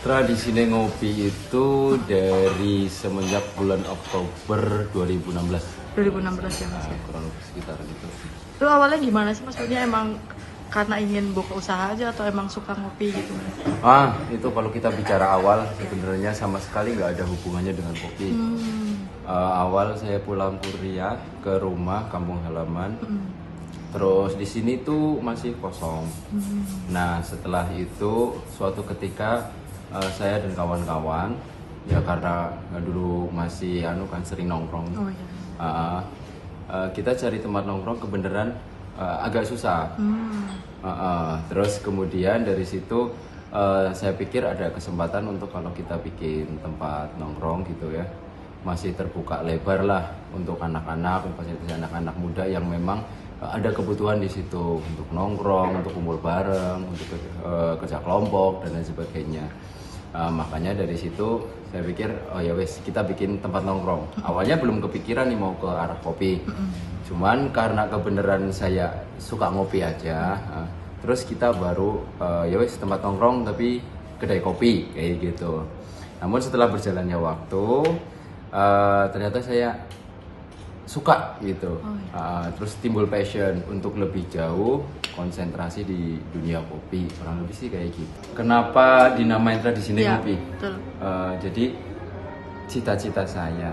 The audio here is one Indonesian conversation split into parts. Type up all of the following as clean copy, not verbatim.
Tradisi ngopi itu dari semenjak bulan Oktober 2016. 2016 ya Mas ya. Kurang lebih sekitar itu. Itu awalnya gimana sih Mas? Maksudnya emang karena ingin buka usaha aja atau emang suka ngopi gitu Mas? Itu kalau kita bicara awal sebenarnya sama sekali nggak ada hubungannya dengan kopi. Awal saya pulang kuliah ke rumah kampung halaman. Terus di sini tuh masih kosong. Nah setelah itu suatu ketika saya dan kawan-kawan ya karena dulu masih sering nongkrong. Oh iya. Kita cari tempat nongkrong kebenaran agak susah. Terus kemudian dari situ saya pikir ada kesempatan untuk kalau kita bikin tempat nongkrong gitu ya, masih terbuka lebar lah untuk anak-anak, fasilitas anak-anak muda yang memang ada kebutuhan di situ untuk nongkrong, untuk kumpul bareng, untuk kerja kelompok dan lain sebagainya. Makanya dari situ saya pikir oh ya wes kita bikin tempat nongkrong. Awalnya belum kepikiran nih mau ke arah kopi. Cuman karena kebenaran saya suka ngopi aja, terus kita baru ya wes tempat nongkrong tapi kedai kopi kayak gitu. Namun setelah berjalannya waktu ternyata saya suka gitu. Terus timbul passion untuk lebih jauh konsentrasi di dunia kopi, kurang lebih sih kayak gitu. Kenapa dinamain tradisi ngopi? Betul. Jadi cita-cita saya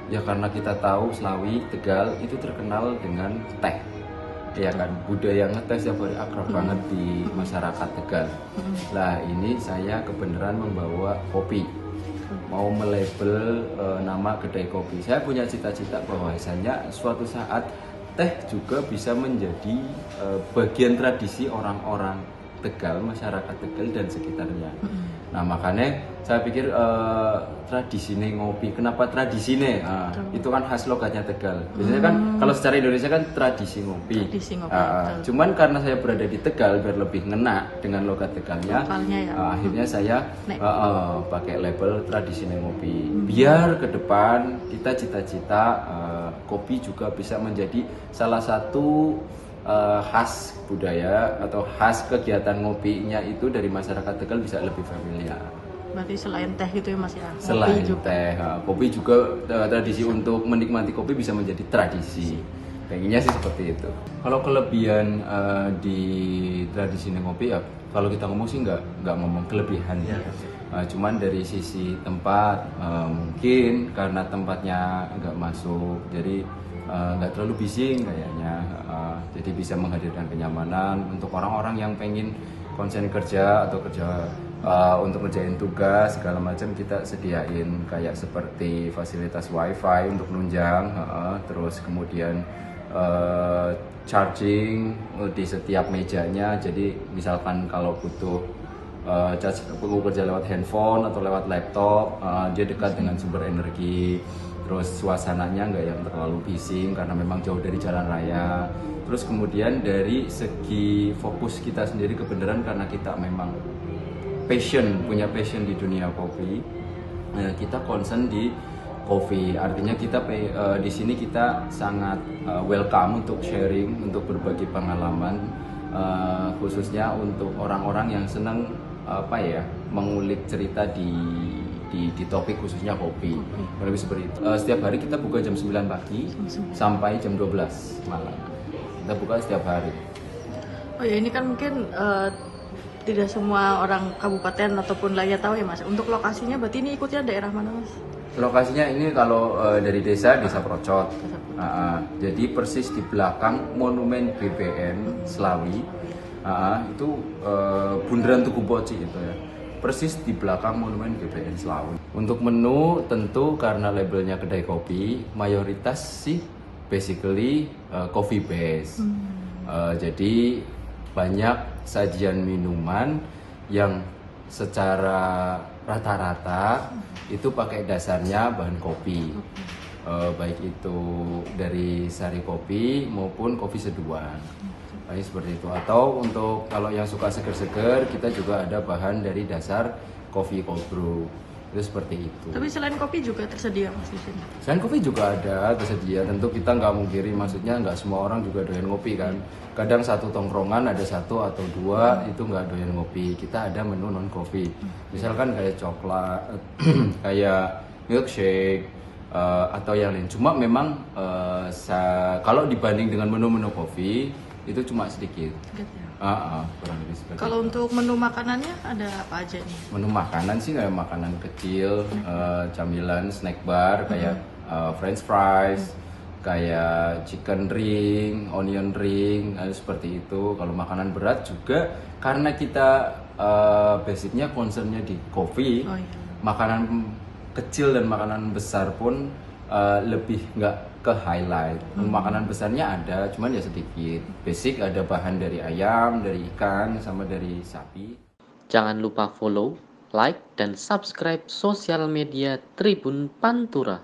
ya karena kita tahu Slawi Tegal itu terkenal dengan teh, ya kan, budaya ngeteh setiap hari akrab banget di masyarakat Tegal. Lah ini saya kebenaran membawa kopi, mau melabel nama kedai kopi. Saya punya cita-cita bahwasanya suatu saat teh juga bisa menjadi bagian tradisi orang-orang Tegal, masyarakat Tegal dan sekitarnya. Nah makanya saya pikir tradisi ngopi. Kenapa tradisi itu kan khas logatnya Tegal. Biasanya kan kalau secara Indonesia kan tradisi ngopi. Tradisi ngopi, Cuman karena saya berada di Tegal biar lebih ngena dengan logat Tegalnya, akhirnya saya pakai label tradisi ngopi. Biar ke depan kita cita-cita kopi juga bisa menjadi salah satu khas budaya atau khas kegiatan ngopinya itu dari masyarakat Tegal bisa lebih familiar. Berarti selain teh gitu ya Mas ya? Selain teh, kopi juga tradisi untuk menikmati kopi bisa menjadi tradisi. Pengennya sih seperti itu. Kalau kelebihan di tradisi ngopi ya, kalau kita ngomong sih nggak ngomong kelebihan ya. Cuman dari sisi tempat mungkin karena tempatnya nggak masuk, jadi nggak terlalu bising kayaknya. Jadi bisa menghadirkan kenyamanan untuk orang-orang yang pengen konsen kerja atau kerja untuk ngerjain tugas segala macam. Kita sediain kayak seperti fasilitas wifi untuk nunjang, terus kemudian charging di setiap mejanya. Jadi misalkan kalau butuh charge kerja lewat handphone atau lewat laptop, dia dekat dengan sumber energi. Terus suasananya nggak yang terlalu bising karena memang jauh dari jalan raya. Terus kemudian dari segi fokus kita sendiri kebenaran karena kita memang punya passion di dunia kopi. Kita concern di kopi, artinya kita di sini kita sangat welcome untuk sharing, untuk berbagi pengalaman, khususnya untuk orang-orang yang senang mengulik cerita di topik khususnya kopi. Lebih seperti itu. Setiap hari kita buka jam 9 pagi sampai jam 12 malam. Kita buka setiap hari. Oh ya, ini kan mungkin tidak semua orang kabupaten ataupun lainnya tahu ya Mas. Untuk lokasinya berarti ini ikutnya daerah mana Mas? Lokasinya ini kalau dari desa Procot. Jadi persis di belakang monumen BBN Slawi. Itu Bundaran Tugu Poci itu ya. Persis di belakang monumen BBN Slawi. Untuk menu tentu karena labelnya kedai kopi, mayoritas sih basically coffee base. Jadi banyak sajian minuman yang secara rata-rata itu pakai dasarnya bahan kopi. Baik itu dari sari kopi maupun kopi seduhan. Seperti itu. Atau untuk kalau yang suka seger-seger, kita juga ada bahan dari dasar coffee cold brew. Itu seperti itu. Tapi selain kopi juga tersedia Mas di sini. Selain kopi juga ada tersedia. Tentu kita nggak mungkiri, maksudnya nggak semua orang juga doyan ngopi kan. Kadang satu tongkrongan ada satu atau dua itu nggak doyan ngopi. Kita ada menu non kopi. Misalkan kayak coklat, kayak milkshake atau yang lain. Cuma memang kalau dibanding dengan menu-menu kopi itu cuma sedikit. Gitu ya. Kurang lebih seperti Kalau untuk menu makanannya ada apa aja nih? menu makanan sih kayak makanan kecil, camilan, snack bar kayak French fries, kayak chicken ring, onion ring, seperti itu. Kalau makanan berat juga karena kita basicnya concernnya di kopi, Oh iya. makanan kecil dan makanan besar pun lebih nggak ke highlight. Makanan besarnya ada, cuman ya sedikit. Basic ada bahan dari ayam, dari ikan, sama dari sapi. Jangan lupa follow, like, dan subscribe sosial media Tribun Pantura.